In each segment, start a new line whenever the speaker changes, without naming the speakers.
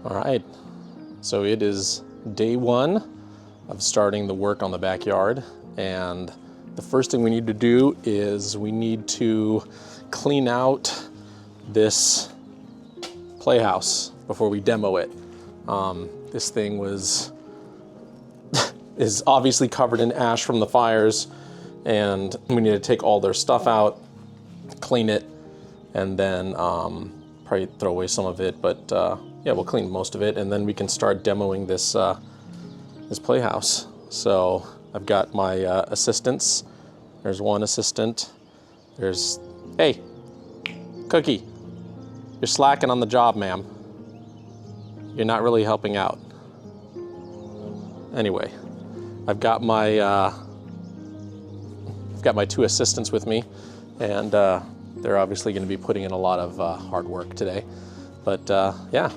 All right, so it is day one of starting the work on the backyard, and the first thing we need to do is we need to clean out this playhouse before we demo it. This thing is obviously covered in ash from the fires, and we need to take all their stuff out, clean it, and then probably throw away some of it, but yeah, we'll clean most of it, and then we can start demoing this this playhouse. So I've got my assistants. There's one assistant. There's, hey, Cookie, you're slacking on the job, ma'am. You're not really helping out. Anyway, I've got my two assistants with me, and they're obviously going to be putting in a lot of hard work today. But yeah,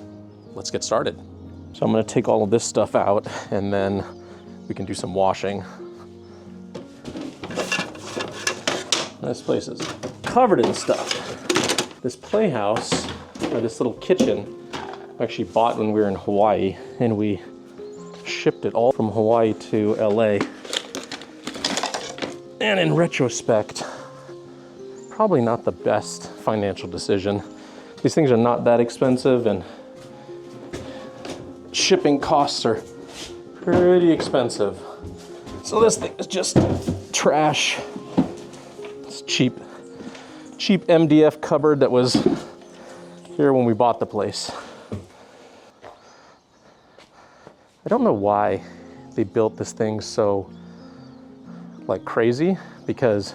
let's get started. So I'm going to take all of this stuff out, and then we can do some washing. This place is covered in stuff. This playhouse, or this little kitchen, I actually bought when we were in Hawaii, and we shipped it all from Hawaii to LA. And in retrospect, probably not the best financial decision. These things are not that expensive, and shipping costs are pretty expensive. So this thing is just trash. It's cheap MDF cupboard that was here when we bought the place. I don't know why they built this thing so like crazy, because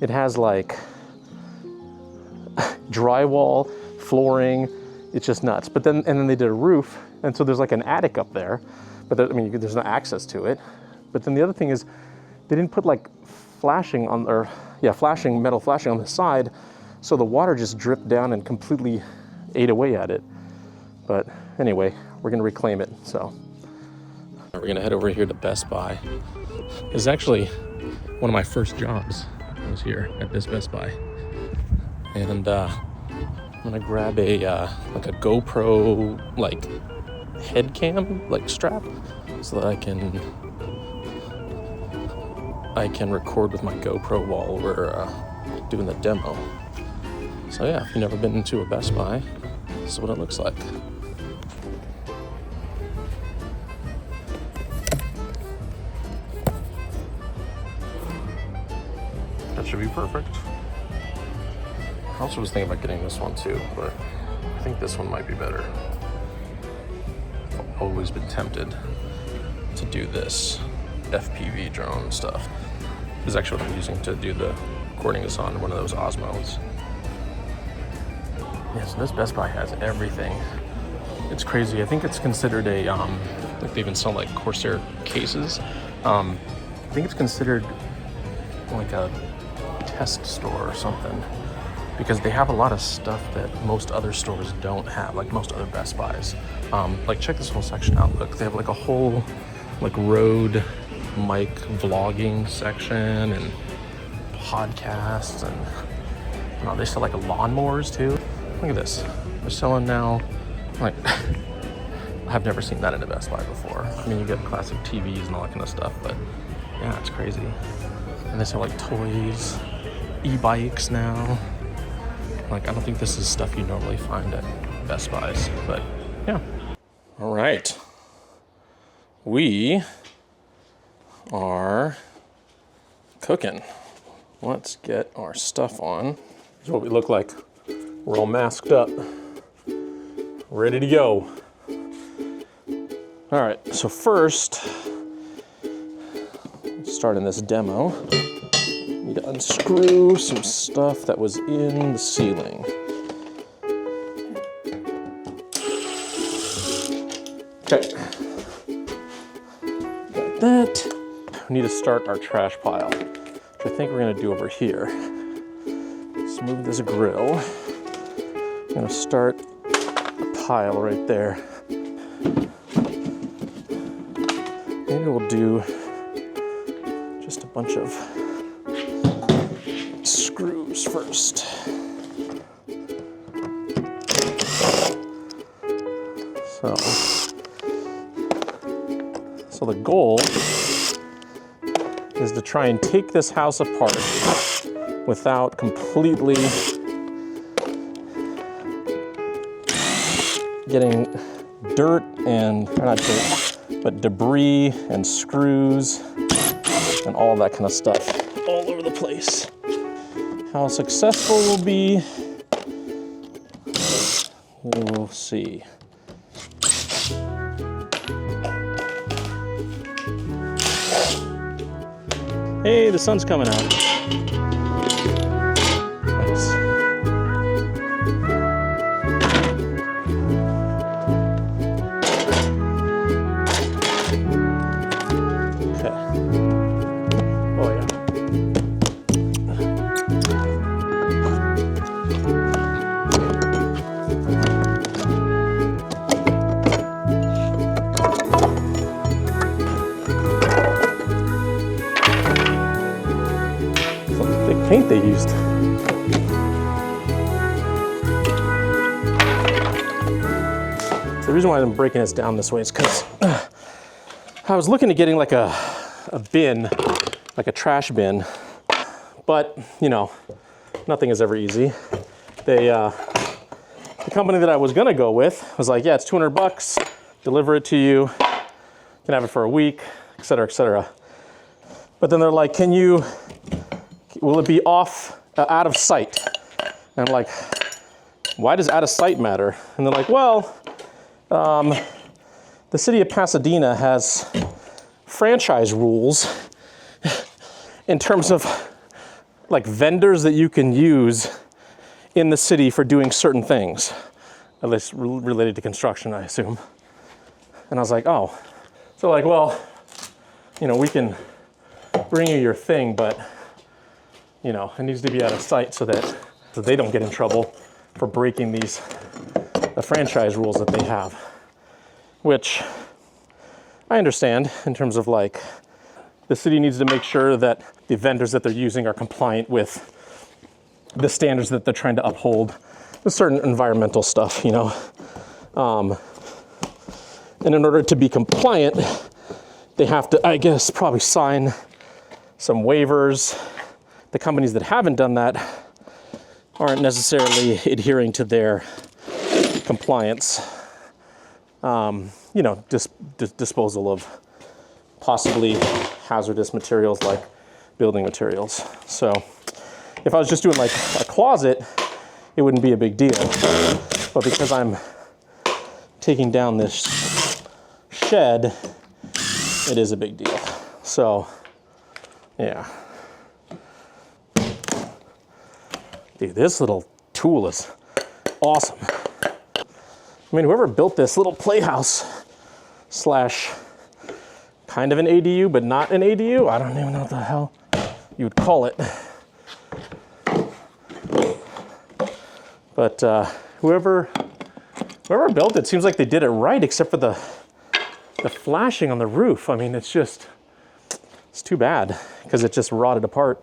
it has like drywall, flooring, it's just nuts. But then they did a roof, and so there's like an attic up there, but there, I mean, there's no access to it. But then the other thing is, they didn't put like flashing on, or yeah, metal flashing on the side, so the water just dripped down and completely ate away at it. But anyway, we're gonna reclaim it, so. We're gonna head over here to Best Buy. This is actually one of my first jobs. I was here at this Best Buy. And I'm gonna grab a like a GoPro like head cam like strap, so that I can record with my GoPro while we're doing the demo. So yeah, if you've never been into a Best Buy, this is what it looks like. That should be perfect. I also was thinking about getting this one too, but I think this one might be better. I've always been tempted to do this FPV drone stuff. This is actually what I'm using to do the recording is on one of those Osmos. Yeah, so this Best Buy has everything. It's crazy. I think it's considered a, like they even sell like Corsair cases. I think it's considered like a test store or something, because they have a lot of stuff that most other stores don't have, like most other Best Buys. Like check this whole section out. Look, they have like a whole like road mic vlogging section and podcasts, and you know, they sell like lawnmowers too. Look at this. They're selling now, like, I've never seen that in a Best Buy before. I mean, you get classic TVs and all that kind of stuff, but yeah, it's crazy. And they sell like toys, e-bikes now. Like, I don't think this is stuff you normally find at Best Buys, but yeah. All right. We are cooking. Let's get our stuff on. Here's what we look like. We're all masked up, ready to go. All right, so first, starting this demo, need to unscrew some stuff that was in the ceiling. Okay, got that. We need to start our trash pile, which I think we're gonna do over here. Let's move this grill. I'm gonna start a pile right there. Maybe we'll do just a bunch of screws first. So the goal is to try and take this house apart without completely getting dirt and, or not dirt, but debris and screws and all that kind of stuff all over the place. How successful we'll be, we will see. Hey, the sun's coming out. Nice. Okay. Oh yeah. Paint they used. The reason why I'm breaking this down this way is because I was looking at getting like a bin, like a trash bin, but you know, nothing is ever easy. The company that I was gonna go with was like, yeah, it's $200, deliver it to you, you can have it for a week, et cetera, et cetera. But then they're like, will it be off, out of sight? And I'm like, why does out of sight matter? And they're like, well, the city of Pasadena has franchise rules in terms of like vendors that you can use in the city for doing certain things, at least related to construction, I assume. And I was like, oh. So like, well, you know, we can bring you your thing, but you know, it needs to be out of sight so that they don't get in trouble for breaking the franchise rules that they have, which I understand in terms of like, the city needs to make sure that the vendors that they're using are compliant with the standards that they're trying to uphold, with certain environmental stuff, you know. And in order to be compliant, they have to, I guess, probably sign some waivers. The companies that haven't done that aren't necessarily adhering to their compliance, you know, disposal of possibly hazardous materials like building materials. So if I was just doing like a closet, it wouldn't be a big deal. But because I'm taking down this shed, it is a big deal. So, yeah. Dude, this little tool is awesome. I mean, whoever built this little playhouse slash kind of an ADU, but not an ADU, I don't even know what the hell you would call it. But whoever built it seems like they did it right, except for the flashing on the roof. I mean, it's too bad because it just rotted apart.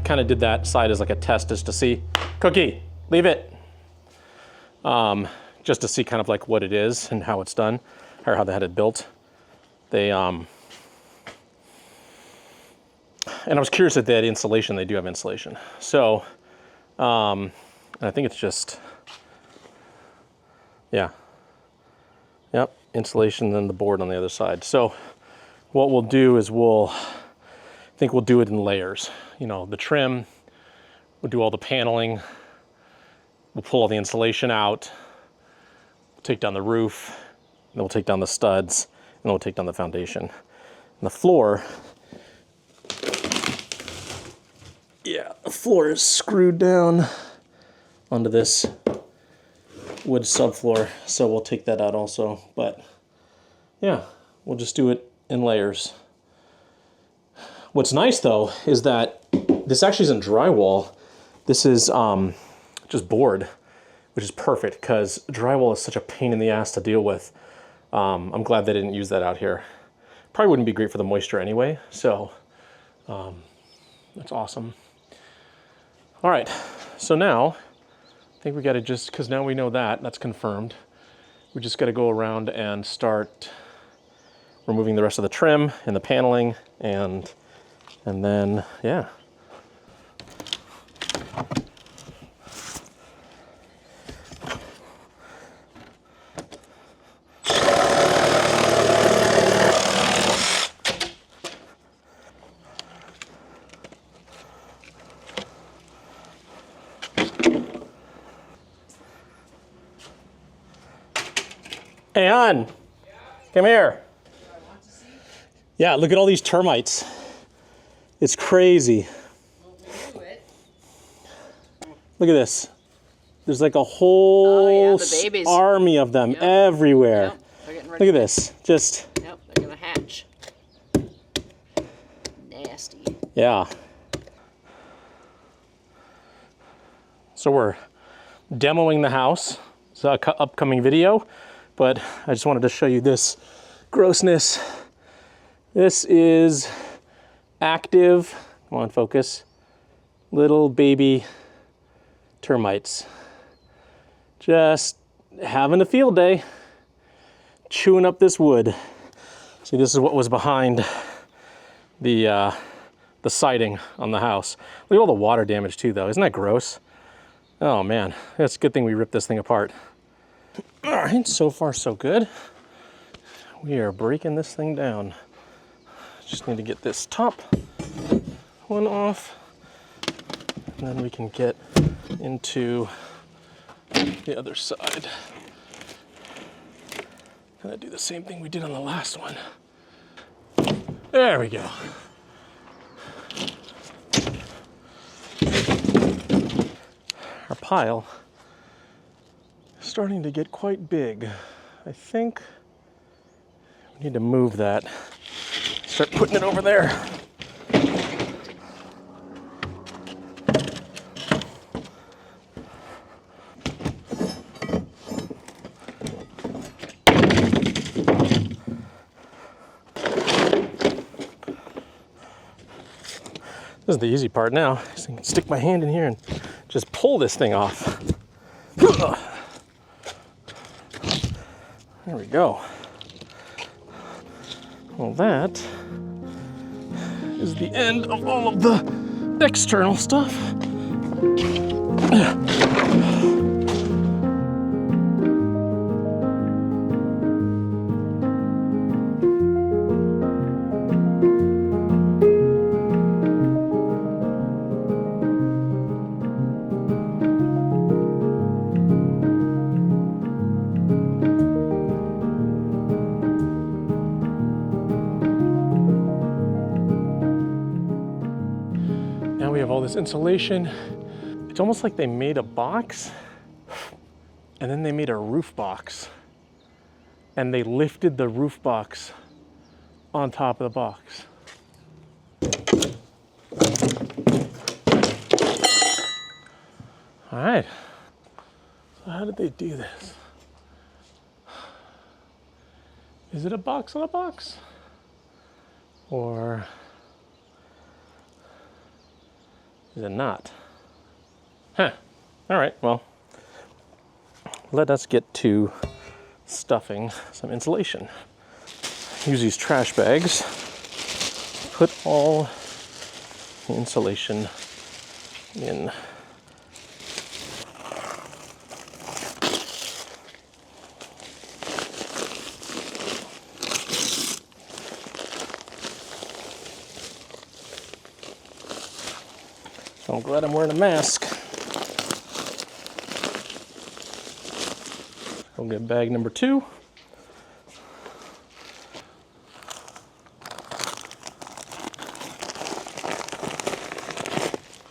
Kind of did that side as like a test just to see, Cookie, leave it. Just to see kind of like what it is and how it's done, or how they had it built. They, and I was curious if they had insulation. They do have insulation. So, and I think it's just, yeah. Yep, insulation, then the board on the other side. So what we'll do is I think we'll do it in layers. You know, the trim, we'll do all the paneling, we'll pull all the insulation out, we'll take down the roof, then we'll take down the studs, and then we'll take down the foundation. And the floor, yeah, the floor is screwed down onto this wood subfloor, so we'll take that out also. But yeah, we'll just do it in layers. What's nice though is that this actually isn't drywall. This is just board, which is perfect because drywall is such a pain in the ass to deal with. I'm glad they didn't use that out here. Probably wouldn't be great for the moisture anyway, so that's awesome. All right, so now I think we got to just, because now we know that's confirmed, we just got to go around and start removing the rest of the trim and the paneling, and then, yeah. Hey, hon, come here. Yeah, look at all these termites. It's crazy. Look at this. There's like a whole army of them everywhere.
Yep,
look at this. Just.
Yep, they're gonna hatch. Nasty.
Yeah. So we're demoing the house. It's an upcoming video, but I just wanted to show you this grossness. This is active, come on, focus, little baby termites. Just having a field day, chewing up this wood. See, this is what was behind the siding on the house. Look at all the water damage too, though. Isn't that gross? Oh man, it's a good thing we ripped this thing apart. All right, so far so good. We are breaking this thing down. Just need to get this top one off, and then we can get into the other side. Gonna do the same thing we did on the last one. There we go. Our pile is starting to get quite big. I think we need to move that. Start putting it over there. This is the easy part now. I can stick my hand in here and just pull this thing off. There we go. Well, that is the end of all of the external stuff. Now we have all this insulation. It's almost like they made a box and then they made a roof box and they lifted the roof box on top of the box. All right, so how did they do this? Is it a box on a box? Or is it not? Huh. All right, well, let us get to stuffing some insulation. Use these trash bags. Put all the insulation in. I'm glad I'm wearing a mask. We'll get bag number 2. I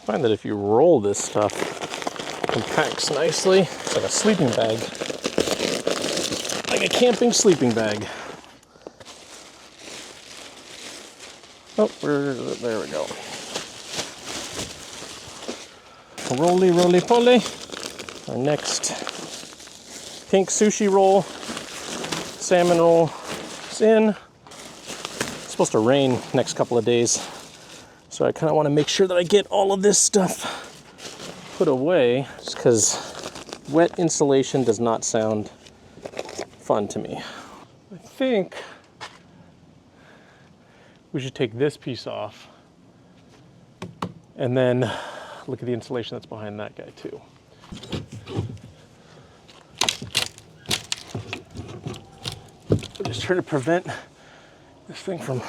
find that if you roll this stuff, it compacts nicely. It's like a sleeping bag. Like a camping sleeping bag. Oh, there we go. Roly, roly, poly. Our next pink sushi roll, salmon roll is in. It's supposed to rain next couple of days. So I kind of want to make sure that I get all of this stuff put away, just because wet insulation does not sound fun to me. I think we should take this piece off and then look at the insulation that's behind that guy too. I'm just trying to prevent this thing from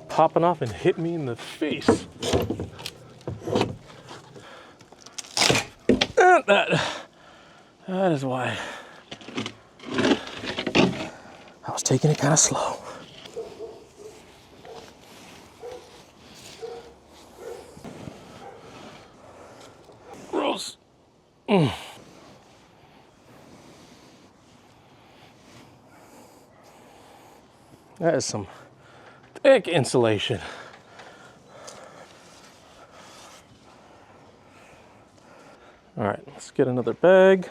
popping off and hitting me in the face. And that is why I was taking it kind of slow. Gross. That is some thick insulation. All right, let's get another bag.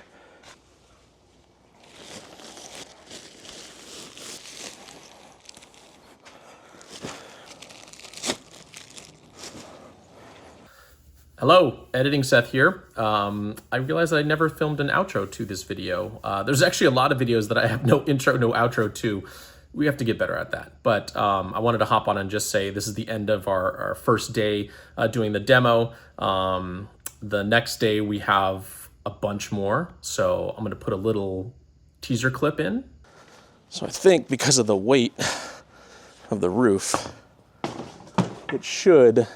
Hello, editing Seth here. I realized that I never filmed an outro to this video. There's actually a lot of videos that I have no intro, no outro to. We have to get better at that. But I wanted to hop on and just say this is the end of our first day doing the demo. The next day we have a bunch more. So I'm gonna put a little teaser clip in. So I think because of the weight of the roof, it should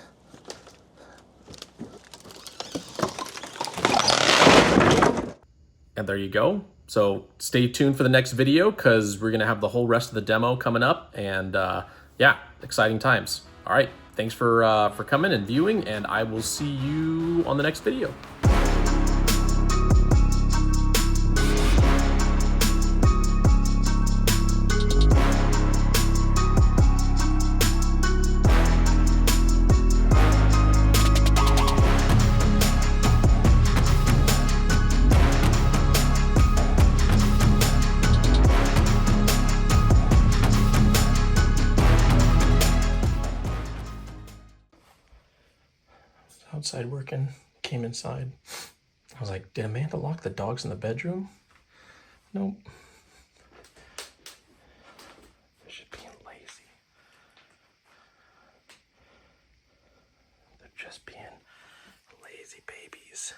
and there you go. So stay tuned for the next video because we're gonna have the whole rest of the demo coming up, and yeah, exciting times. All right, thanks for coming and viewing, and I will see you on the next video. Outside working, came inside. I was like, did Amanda lock the dogs in the bedroom? Nope. They're just being lazy. They're just being lazy babies.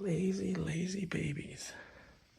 Lazy, lazy babies.